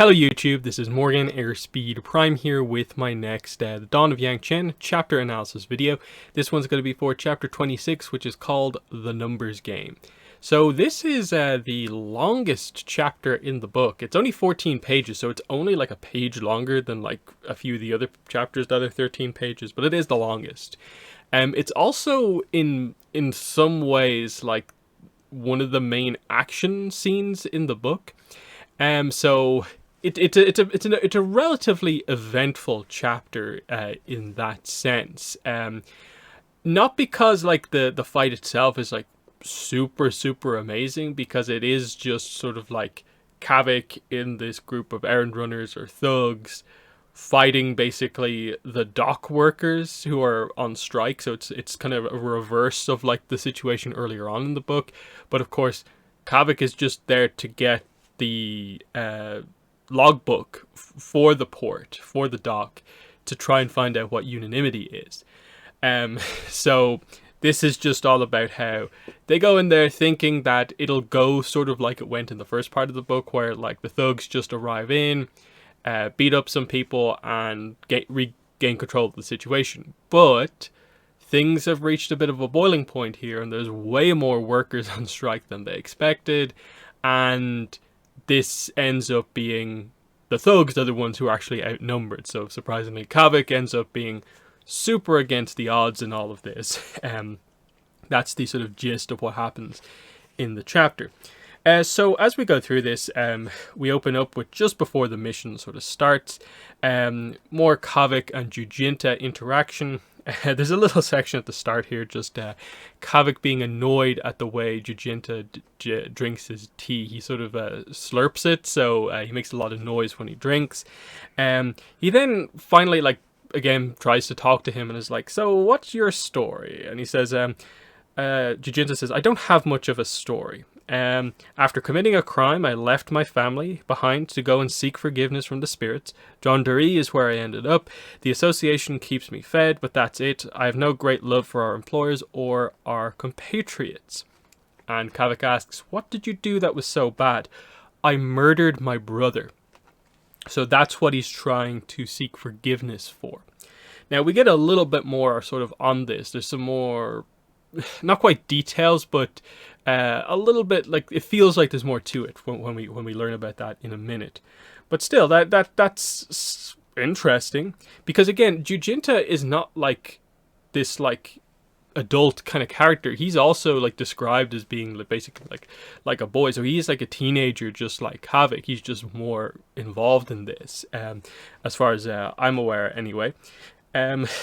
Hello YouTube, this is Morgan Airspeed Prime here with my next The Dawn of Yangchen chapter analysis video. This one's going to be for chapter 26, which is called The Numbers Game. So this is the longest chapter in the book. It's only 14 pages, so it's only like a page longer than like a few of the other chapters, the other 13 pages, but it is the longest. It's also in some ways like one of the main action scenes in the book. So it's a relatively eventful chapter in that sense. Not because like the fight itself is like super amazing, because it is just sort of like Kavik in this group of errand runners or thugs fighting basically the dock workers who are on strike. So it's kind of a reverse of like the situation earlier on in the book. But of course, Kavik is just there to get the logbook for the port, for the dock, to try and find out what unanimity is. So this is just all about how they go in there thinking that it'll go sort of like it went in the first part of the book, where like the thugs just arrive in, beat up some people and regain control of the situation. But things have reached a bit of a boiling point here, and there's way more workers on strike than they expected, and this ends up being the thugs are the ones who are actually outnumbered. So surprisingly, Kavik ends up being super against the odds in all of this. That's the sort of gist of what happens in the chapter. So as we go through this, we open up with just before the mission sort of starts, more Kavik and Jujinta interaction. There's a little section at the start here, just Kavik being annoyed at the way Jujinta drinks his tea. He sort of slurps it, so he makes a lot of noise when he drinks. He then finally, like, again, tries to talk to him and is like, "So what's your story?" And he says, Jujinta says, "I don't have much of a story. After committing a crime, I left my family behind to go and seek forgiveness from the spirits. Jondari is where I ended up. The association keeps me fed, but that's it. I have no great love for our employers or our compatriots." And Kavik asks, "What did you do that was so bad?" "I murdered my brother." So that's what he's trying to seek forgiveness for. Now we get a little bit more sort of on this. There's some more, not quite details, but a little bit, like, it feels like there's more to it when we learn about that in a minute. But still, that's interesting, because again, Jujinta is not like this like adult kind of character. He's also like described as being like basically like a boy, so he's like a teenager just like Kavik. He's just more involved in this, as far as I'm aware anyway.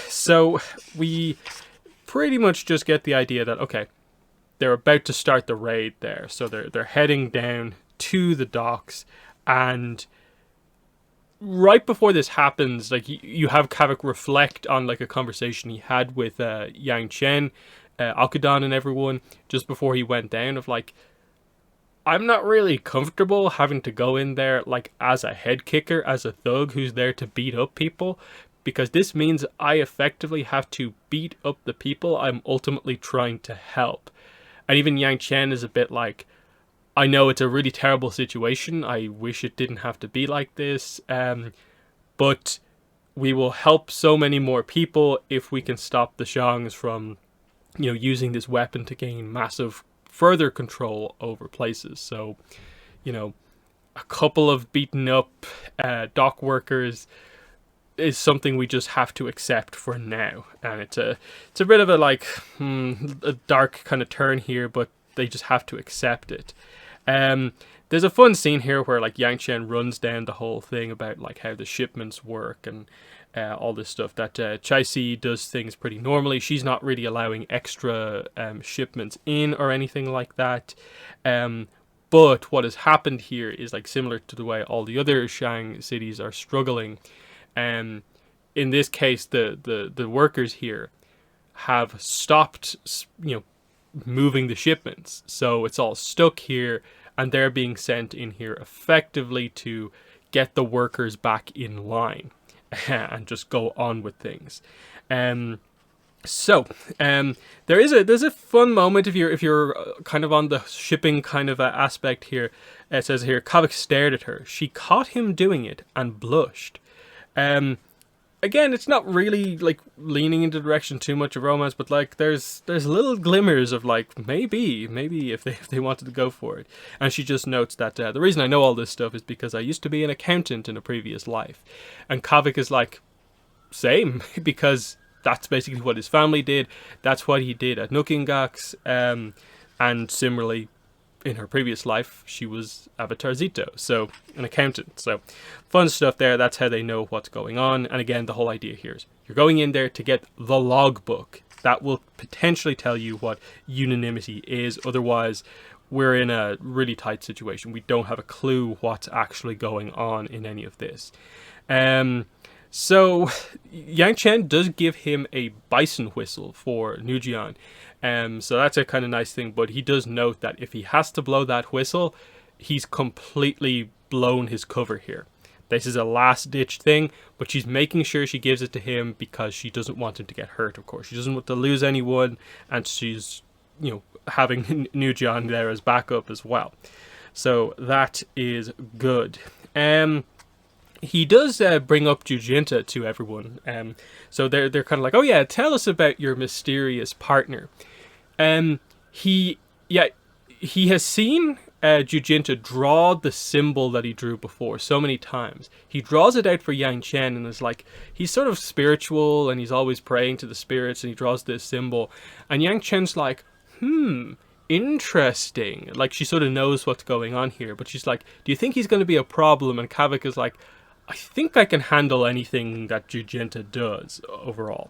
So we pretty much just get the idea that, okay, they're about to start the raid there. So they're heading down to the docks, and right before this happens, like you have Kavik reflect on like a conversation he had with Yangchen, Alkadan and everyone just before he went down, of like, I'm not really comfortable having to go in there like as a head kicker, as a thug who's there to beat up people, because this means I effectively have to beat up the people I'm ultimately trying to help. And even Yangchen is a bit like, I know it's a really terrible situation. I wish it didn't have to be like this. But we will help so many more people if we can stop the Shangs from, using this weapon to gain massive further control over places. So, a couple of beaten up dock workers is something we just have to accept for now, and it's a bit of a like a dark kind of turn here, but they just have to accept it. There's a fun scene here where like Yangchen runs down the whole thing about like how the shipments work and all this stuff. That Chai-Si does things pretty normally. She's not really allowing extra shipments in or anything like that. But what has happened here is like similar to the way all the other Shang cities are struggling. In this case, the workers here have stopped, moving the shipments. So it's all stuck here, and they're being sent in here effectively to get the workers back in line and just go on with things. So, there's a fun moment if you're kind of on the shipping kind of aspect here. It says here, Kavik stared at her. She caught him doing it and blushed. Um, Again, it's not really like leaning into the direction too much of romance, but like there's little glimmers of like maybe if they wanted to go for it. And she just notes that the reason I know all this stuff is because I used to be an accountant in a previous life, and Kavik is like, same, because that's basically what his family did. That's what he did at Nukingax, and similarly, in her previous life, she was Avatar Zito, so an accountant. So fun stuff there. That's how they know what's going on. And again, the whole idea here is you're going in there to get the logbook. That will potentially tell you what unanimity is. Otherwise, we're in a really tight situation. We don't have a clue what's actually going on in any of this. So Yangchen does give him a bison whistle for Nujian. So that's a kind of nice thing, but he does note that if he has to blow that whistle, he's completely blown his cover here. This is a last ditch thing, but she's making sure she gives it to him because she doesn't want him to get hurt, of course. She doesn't want to lose anyone, and she's, having Nujian there as backup as well. So that is good. He does bring up Jujinta to everyone. So they're kind of like, oh yeah, tell us about your mysterious partner. He has seen Jujinta draw the symbol that he drew before so many times. He draws it out for Yangchen and is like, he's sort of spiritual and he's always praying to the spirits, and he draws this symbol. And Yangchen's like, interesting. Like, she sort of knows what's going on here, but she's like, do you think he's going to be a problem? And Kavik is like, I think I can handle anything that Jujinta does overall.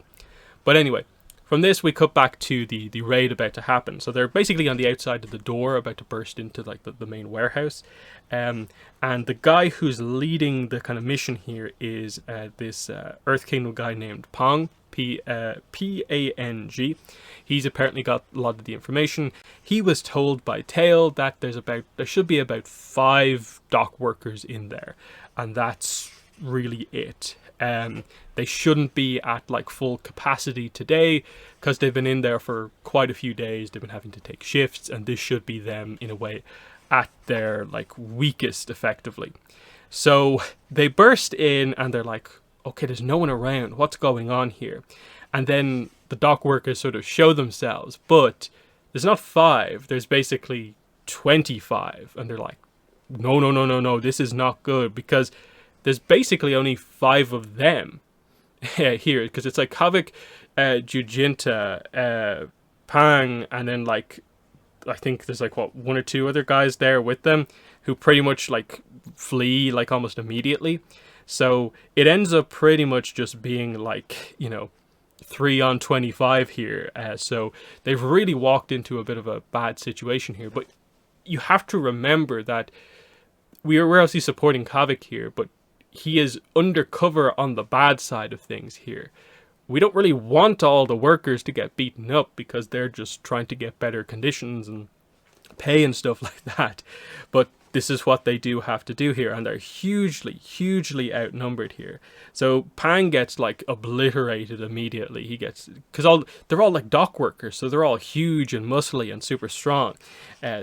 But anyway, from this we cut back to the raid about to happen. So they're basically on the outside of the door, about to burst into like the main warehouse. And the guy who's leading the kind of mission here is this Earth Kingdom guy named Pang, P-A-N-G. He's apparently got a lot of the information. He was told by Tail that there should be about 5 dock workers in there, and that's really it. They shouldn't be at like full capacity today because they've been in there for quite a few days. They've been having to take shifts, and this should be them in a way at their like weakest, effectively. So they burst in and they're like, okay, there's no one around. What's going on here? And then the dock workers sort of show themselves, but there's not 5. There's basically 25. And they're like, no, this is not good, because there's basically only 5 of them here, because it's like Kavik, Jujinta, Pang, and then like, I think there's like, 1 or 2 other guys there with them who pretty much like flee like almost immediately. So it ends up pretty much just being like, 3 on 25 here. So they've really walked into a bit of a bad situation here. But you have to remember that we're obviously supporting Kavik here, but he is undercover on the bad side of things here. We don't really want all the workers to get beaten up because they're just trying to get better conditions and pay and stuff like that. But this is what they do have to do here, and they're hugely outnumbered here. So Pang gets like obliterated immediately. He gets, because they're all like dock workers, so they're all huge and muscly and super strong.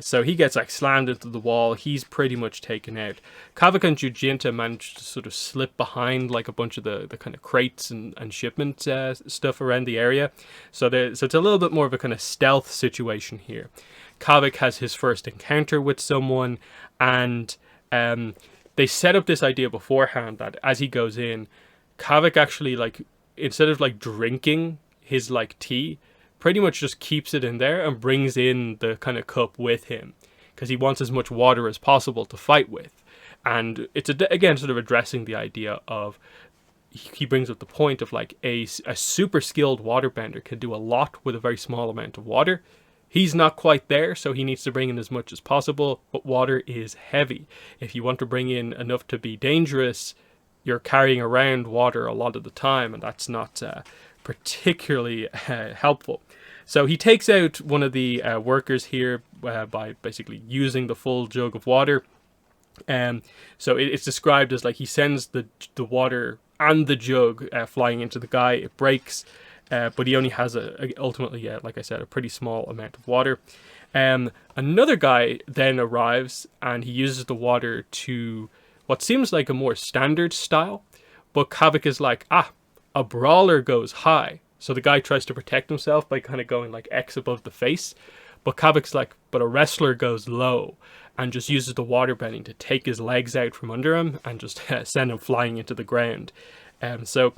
So he gets like slammed into the wall. He's pretty much taken out. Kavik and Jujinta managed to sort of slip behind like a bunch of the kind of crates and shipment stuff around the area. So it's a little bit more of a kind of stealth situation here. Kavik has his first encounter with someone, and they set up this idea beforehand that as he goes in, Kavik actually, like, instead of like drinking his like tea, pretty much just keeps it in there and brings in the kind of cup with him because he wants as much water as possible to fight with. And it's again sort of addressing the idea of, he brings up the point of like a super skilled waterbender can do a lot with a very small amount of water. He's not quite there, so he needs to bring in as much as possible, but water is heavy. If you want to bring in enough to be dangerous, you're carrying around water a lot of the time, and that's not particularly helpful. So he takes out one of the workers here by basically using the full jug of water. So it's described as like he sends the water and the jug flying into the guy. It breaks. but he only has ultimately, like I said, a pretty small amount of water. Another guy then arrives and he uses the water to what seems like a more standard style, but Kavik is like, a brawler goes high. So the guy tries to protect himself by kind of going like X above the face, but Kavik's like, but a wrestler goes low, and just uses the water bending to take his legs out from under him and just send him flying into the ground. So,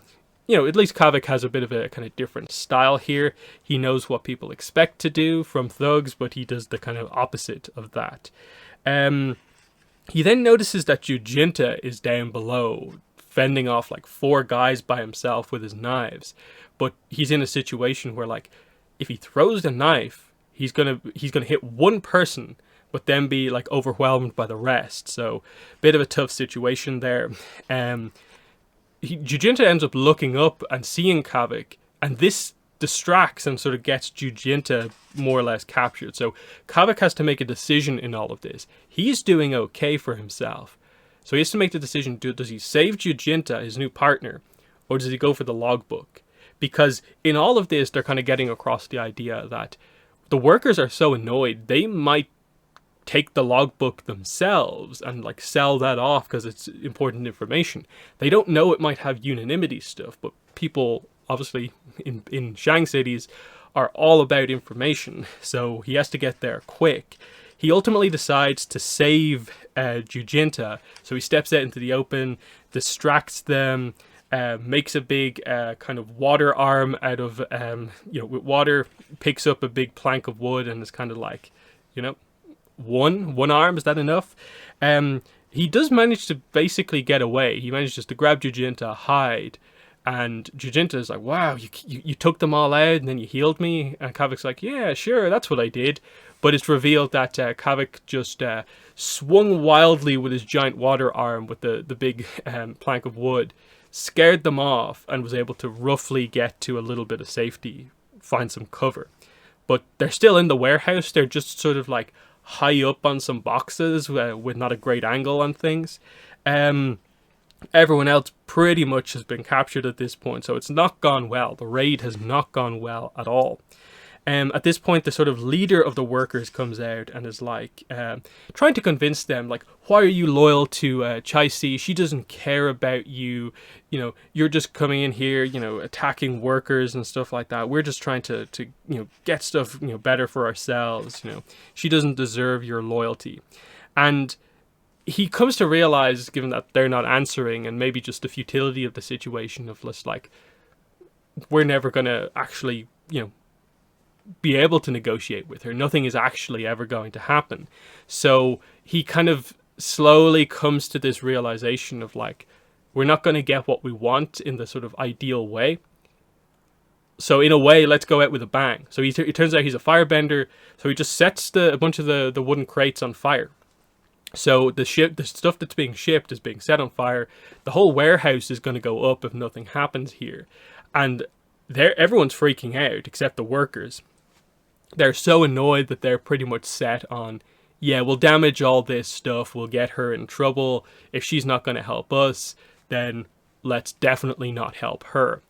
at least Kavik has a bit of a kind of different style here. He knows what people expect to do from thugs, but he does the kind of opposite of that. He then notices that Yangchen is down below, fending off like 4 guys by himself with his knives. But he's in a situation where, like, if he throws the knife, he's gonna hit one person, but then be like overwhelmed by the rest. So, bit of a tough situation there. Yangchen ends up looking up and seeing Kavik, and this distracts and sort of gets Yangchen more or less captured. So Kavik has to make a decision in all of this. He's doing okay for himself, so he has to make the decision: does he save Yangchen, his new partner, or does he go for the logbook? Because in all of this, they're kind of getting across the idea that the workers are so annoyed they might take the logbook themselves and like sell that off because it's important information. They don't know it might have unanimity stuff, but people obviously in Shang cities are all about information, so he has to get there quick. He ultimately decides to save Yangchen, so he steps out into the open, distracts them, makes a big kind of water arm out of with water, picks up a big plank of wood, and is kind of like, one arm, is that enough? He does manage to basically get away. He manages to grab Yangchen, hide, and Yangchen is like, wow, you took them all out and then you healed me? And Kavik's like, yeah, sure, that's what I did. But it's revealed that Kavik just swung wildly with his giant water arm with the big plank of wood, scared them off, and was able to roughly get to a little bit of safety, find some cover. But they're still in the warehouse. They're just sort of like high up on some boxes with not a great angle on things. Everyone else pretty much has been captured at this point, so it's not gone well. The raid has not gone well at all. At this point, the sort of leader of the workers comes out and is like trying to convince them, like, why are you loyal to Chai-Si? She doesn't care about you. You're just coming in here, attacking workers and stuff like that. We're just trying to get stuff, better for ourselves. She doesn't deserve your loyalty. And he comes to realize, given that they're not answering, and maybe just the futility of the situation of just like, we're never going to actually, be able to negotiate with her. Nothing is actually ever going to happen. So he kind of slowly comes to this realization of like, we're not going to get what we want in the sort of ideal way. So in a way, let's go out with a bang. So it turns out he's a firebender. So he just sets a bunch of the wooden crates on fire. So the stuff that's being shipped is being set on fire. The whole warehouse is going to go up if nothing happens here. And everyone's freaking out except the workers. They're so annoyed that they're pretty much set on, yeah, we'll damage all this stuff, we'll get her in trouble. If she's not going to help us, then let's definitely not help her.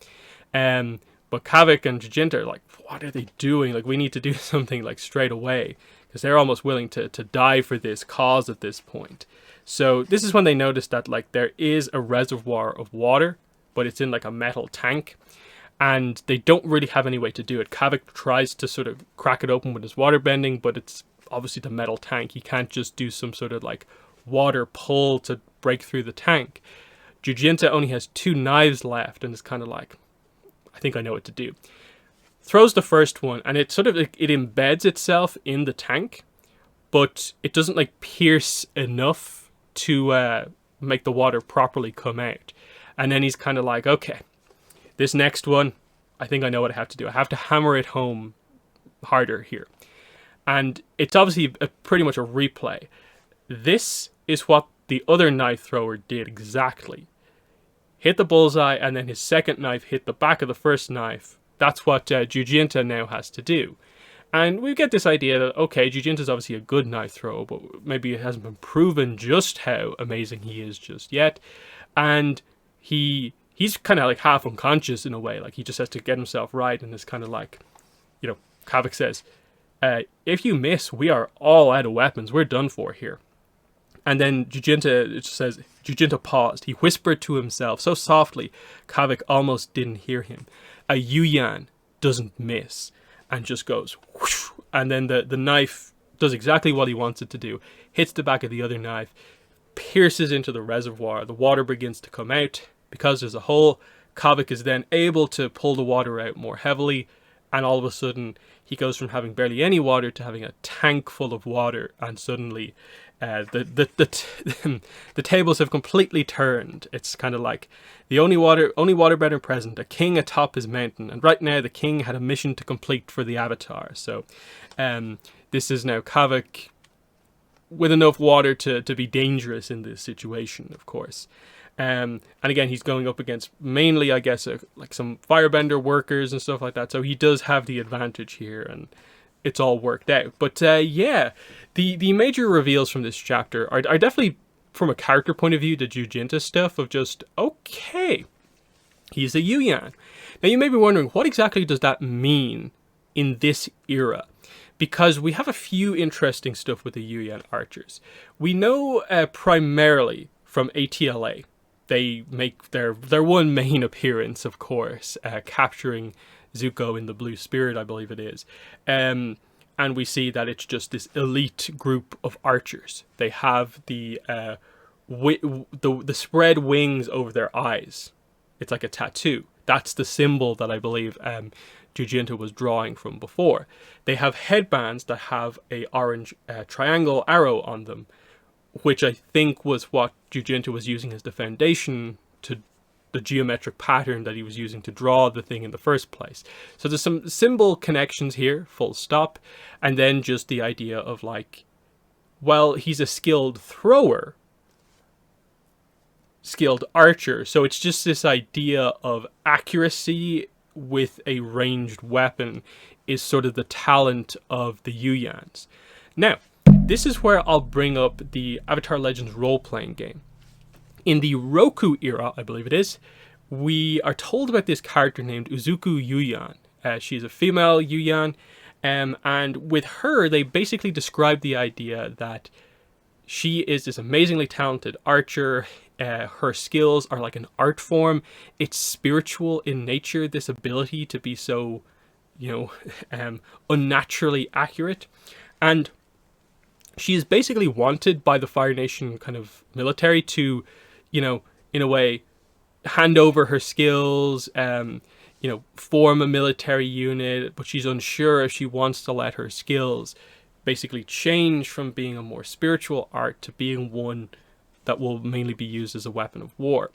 But Kavik and Yangchen are like, what are they doing? Like, we need to do something like straight away, because they're almost willing to die for this cause at this point. So this is when they notice that like there is a reservoir of water, but it's in like a metal tank. And they don't really have any way to do it. Kavik tries to sort of crack it open with his water bending, but it's obviously the metal tank. He can't just do some sort of like water pull to break through the tank. Yangchen only has 2 knives left and is kind of like, I think I know what to do. Throws the first one, and it sort of it embeds itself in the tank, but it doesn't like pierce enough to make the water properly come out. And then he's kind of like, okay, this next one, I think I know what I have to do. I have to hammer it home harder here. And it's obviously pretty much a replay. This is what the other knife thrower did exactly. Hit the bullseye, and then his second knife hit the back of the first knife. That's what Yangchen now has to do. And we get this idea that, okay, Yangchen is obviously a good knife thrower, but maybe it hasn't been proven just how amazing he is just yet. And he he's kind of like half unconscious in a way. Like he just has to get himself right, and it's kind of like, Kavik says, if you miss, we are all out of weapons. We're done for here. And then Jujinta paused. He whispered to himself so softly, Kavik almost didn't hear him. A Yuyan doesn't miss, and just goes whoosh, and then the knife does exactly what he wants it to do. Hits the back of the other knife, pierces into the reservoir. The water begins to come out. Because there's a hole, Kavik is then able to pull the water out more heavily, and all of a sudden he goes from having barely any water to having a tank full of water, and suddenly the tables have completely turned. It's kind of like the only waterbender present, a king atop his mountain, and right now the king had a mission to complete for the Avatar. So this is now Kavik with enough water to be dangerous in this situation, of course. And again, he's going up against mainly, I guess, like some firebender workers and stuff like that. So he does have the advantage here, and it's all worked out. But yeah, the major reveals from this chapter are definitely, from a character point of view, the Jujinta stuff of just, okay, he's a Yuyan. Now you may be wondering, what exactly does that mean in this era? Because we have a few interesting stuff with the Yuyan archers. We know primarily from ATLA. They make their one main appearance, of course, capturing Zuko in the Blue Spirit, I believe it is. And we see that it's just this elite group of archers. They have the spread wings over their eyes. It's like a tattoo. That's the symbol that I believe Jujinta was drawing from before. They have headbands that have a orange triangle arrow on them, which I think was what Jujinta was using as the foundation to the geometric pattern that he was using to draw the thing in the first place. So there's some symbol connections here, full stop, and then just the idea of like, well, he's a skilled thrower, skilled archer, so it's just this idea of accuracy with a ranged weapon is sort of the talent of the Yuyans. Now, this is where I'll bring up the Avatar Legends role-playing game. In the Roku era, I believe it is, we are told about this character named Uzuku Yuyan. She's a female Yuyan, and with her, they basically describe the idea that she is this amazingly talented archer. Her skills are like an art form. It's spiritual in nature, this ability to be so, unnaturally accurate. And she is basically wanted by the Fire Nation kind of military to, in a way, hand over her skills, form a military unit, but she's unsure if she wants to let her skills basically change from being a more spiritual art to being one that will mainly be used as a weapon of war.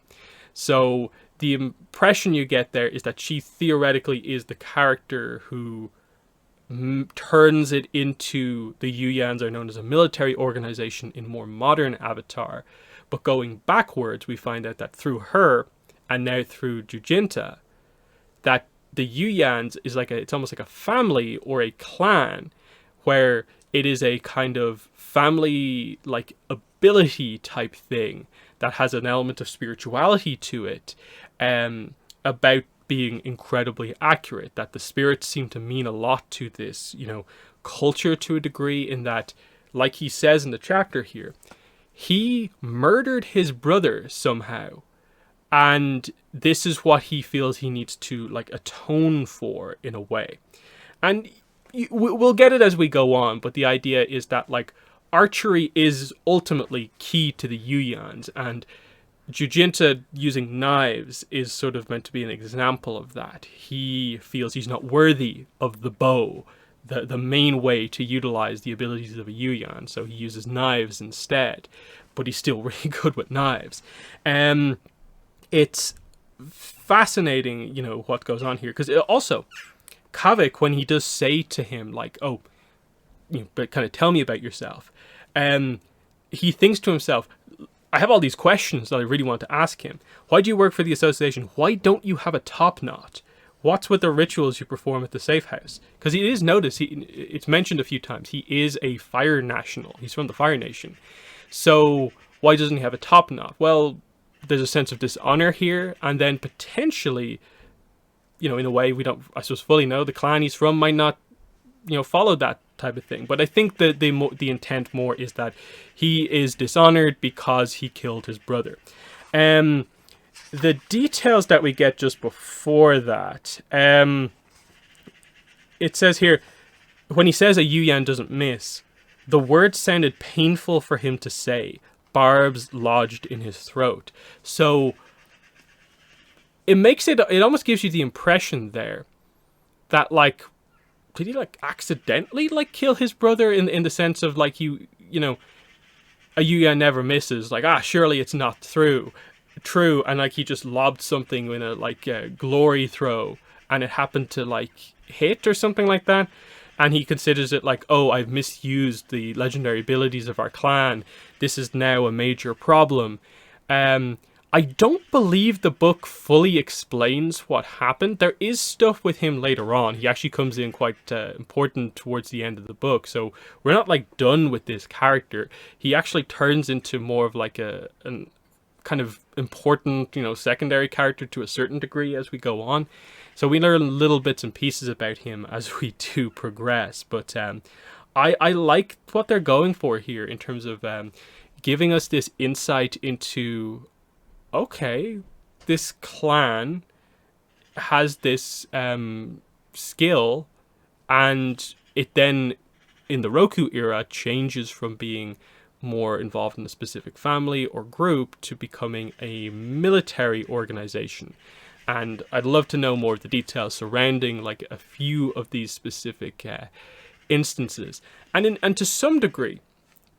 So the impression you get there is that she theoretically is the character who turns it into, the Yuyans are known as a military organization in more modern Avatar. But going backwards, we find out that through her, and now through Jujinta, that the Yuyans is it's almost like a family or a clan, where it is a kind of family like ability type thing that has an element of spirituality to it, about being incredibly accurate, that the spirits seem to mean a lot to this, culture to a degree, in that, like he says in the chapter here, he murdered his brother somehow, and this is what he feels he needs to atone for in a way. And we'll get it as we go on, but the idea is that archery is ultimately key to the Yuyans, and Jujinta using knives is sort of meant to be an example of that. He feels he's not worthy of the bow, the main way to utilize the abilities of a Yuyan, so he uses knives instead, but he's still really good with knives. It's fascinating, what goes on here, because also, Kavik, when he does say to him, but kind of tell me about yourself, he thinks to himself, I have all these questions that I really want to ask him. Why do you work for the association? Why don't you have a top knot? What's with the rituals you perform at the safe house? Because it is noticed, it's mentioned a few times, he is a Fire National. He's from the Fire Nation. So why doesn't he have a top knot? Well, there's a sense of dishonor here, and then potentially, in a way we don't, I suppose, fully know, the clan he's from might not, follow that type of thing. But I think that the intent more is that he is dishonored because he killed his brother. The details that we get just before that, it says here, when he says a Yuyan doesn't miss, the word sounded painful for him to say. Barbs lodged in his throat. So it almost gives you the impression there that, like, did he, like, accidentally, like, kill his brother in the sense of, like, a Yuyan never misses, like, surely it's not true, and, like, he just lobbed something in a, like, glory throw, and it happened to, like, hit or something like that, and he considers it like, oh, I've misused the legendary abilities of our clan, this is now a major problem. I don't believe the book fully explains what happened. There is stuff with him later on. He actually comes in quite important towards the end of the book. So we're not, like, done with this character. He actually turns into more of, like, a kind of important, secondary character to a certain degree as we go on. So we learn little bits and pieces about him as we do progress. But I like what they're going for here in terms of giving us this insight into, okay, this clan has this skill, and it then, in the Roku era, changes from being more involved in a specific family or group to becoming a military organization. And I'd love to know more of the details surrounding, like, a few of these specific instances. And to some degree,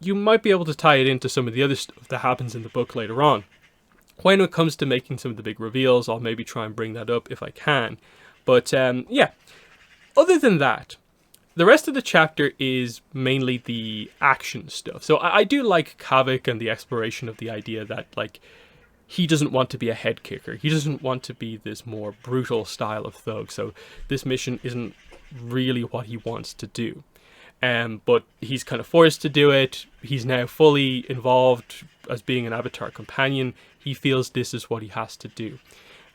you might be able to tie it into some of the other stuff that happens in the book later on. When it comes to making some of the big reveals, I'll maybe try and bring that up if I can. But yeah, other than that, the rest of the chapter is mainly the action stuff. So I do like Kavik and the exploration of the idea that, like, he doesn't want to be a head kicker. He doesn't want to be this more brutal style of thug. So this mission isn't really what he wants to do. But he's kind of forced to do it. He's now fully involved as being an Avatar companion. He feels this is what he has to do.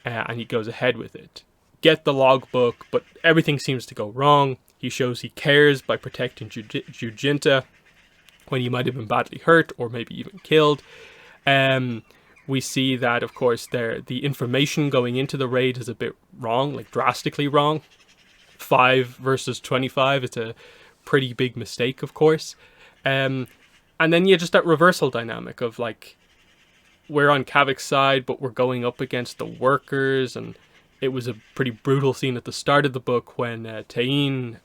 And he goes ahead with it. Get the logbook, but everything seems to go wrong. He shows he cares by protecting Jujinta when he might have been badly hurt or maybe even killed. We see that, of course, the information going into the raid is a bit wrong, like drastically wrong. 5 versus 25, it's a pretty big mistake, of course. And then, yeah, just that reversal dynamic of, like, we're on Kavik's side, but we're going up against the workers, and it was a pretty brutal scene at the start of the book when Tain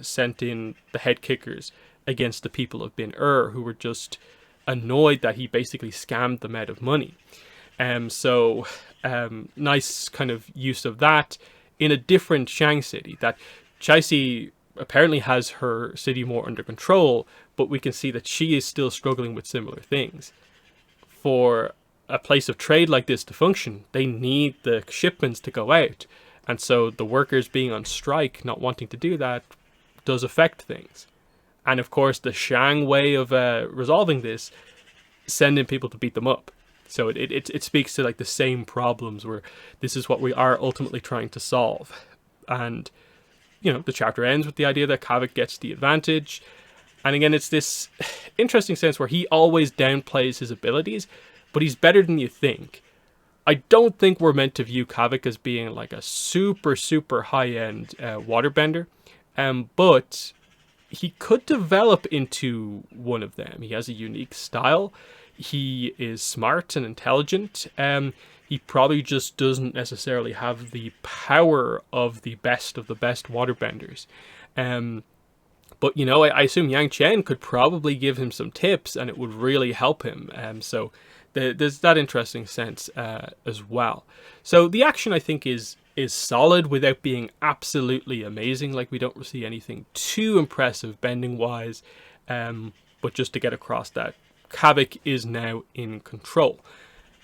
sent in the head kickers against the people of Bin who were just annoyed that he basically scammed them out of money. So nice kind of use of that in a different Shang city. That Chaisi apparently has her city more under control, but we can see that she is still struggling with similar things. For a place of trade like this to function, they need the shipments to go out. And so the workers being on strike, not wanting to do that, does affect things. And of course, the Shang way of resolving this, sending people to beat them up. So it speaks to, like, the same problems where this is what we are ultimately trying to solve. And, the chapter ends with the idea that Kavik gets the advantage. And again, it's this interesting sense where he always downplays his abilities, but he's better than you think. I don't think we're meant to view Kavik as being, like, a super, super high-end waterbender. But he could develop into one of them. He has a unique style. He is smart and intelligent. He probably just doesn't necessarily have the power of the best waterbenders. But, I assume Yangchen could probably give him some tips and it would really help him. So there's that interesting sense as well. So the action, I think, is solid without being absolutely amazing. Like, we don't see anything too impressive bending-wise. But just to get across that Kavik is now in control.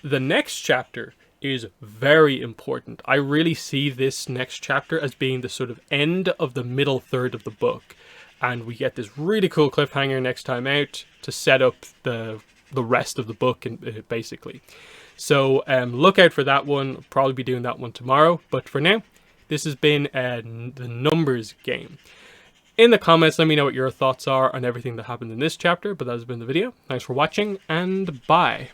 The next chapter is very important. I really see this next chapter as being the sort of end of the middle third of the book. And we get this really cool cliffhanger next time out to set up the the rest of the book, basically. So look out for that one. I'll probably be doing that one tomorrow. But for now, this has been the numbers game. In the comments, let me know what your thoughts are on everything that happened in this chapter. But that has been the video. Thanks for watching, and bye.